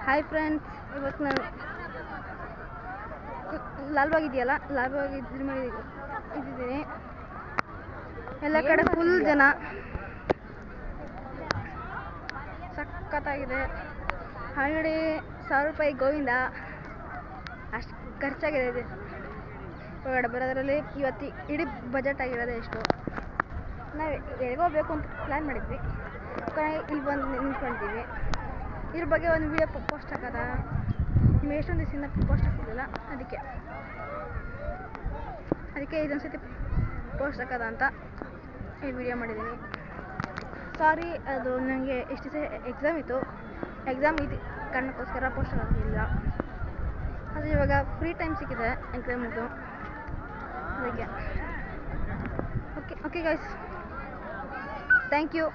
Hi friends, ಇವತ್ತು ನಾನು ಲಾಲ್ಬಾಗ್ ಇದೆಯಲ್ಲ, ಲಾಲ್ಬಾಗ್ ಇದ್ರ ಮೇಲೆ ಇದ್ದಿದ್ದೀನಿ. ಎಲ್ಲ ಕಡೆ ಫುಲ್ ಜನ, ಸಖತ್ತಾಗಿದೆ. ಆಲ್ರೆಡಿ 1000 ರೂಪಾಯಿ ಗೋವಿಂದ ಅಷ್ಟು ಖರ್ಚಾಗಿದೆ ಹೊರಗಡೆ ಬರೋದ್ರಲ್ಲಿ. ಇವತ್ತು ಇಡೀ ಬಜೆಟ್ ಆಗಿರೋದೇ ಎಷ್ಟು. ನಾವು ಎಲ್ಲಿಗೋಗ್ಬೇಕು ಅಂತ ಪ್ಲ್ಯಾನ್ ಮಾಡಿದ್ವಿ, ಇಲ್ಲಿ ಬಂದು ನಿಂತ್ಕೊಂಡಿದ್ದೀವಿ. ಇದ್ರ ಬಗ್ಗೆ ಒಂದು ವಿಡಿಯೋ ಪೋಸ್ಟ್ ಹಾಕೋದ, ನಿಮ್ಗೆ ಎಷ್ಟೊಂದು ದಿವಸದಿಂದ ಪೋಸ್ಟ್ ಹಾಕಿರಲಿಲ್ಲ, ಅದಕ್ಕೆ ಇದೊಂದು ಸತಿ ಪೋಸ್ಟ್ ಹಾಕೋದ ಅಂತ ಈ ವಿಡಿಯೋ ಮಾಡಿದ್ದೀನಿ. ಸಾರಿ, ಅದು ನನಗೆ ಇಷ್ಟು ದಿವಸ ಎಕ್ಸಾಮ್ ಇತ್ತು, ಎಕ್ಸಾಮ್ ಇದು ಕಾರಣಕ್ಕೋಸ್ಕರ ಪೋಸ್ಟ್ ಹಾಕಿಲ್ಲ. ಅದು ಇವಾಗ ಫ್ರೀ ಟೈಮ್ ಸಿಕ್ಕಿದೆ ಎಕ್ಸಾಮಿದ್ದು, ಅದಕ್ಕೆ. Okay guys, thank you.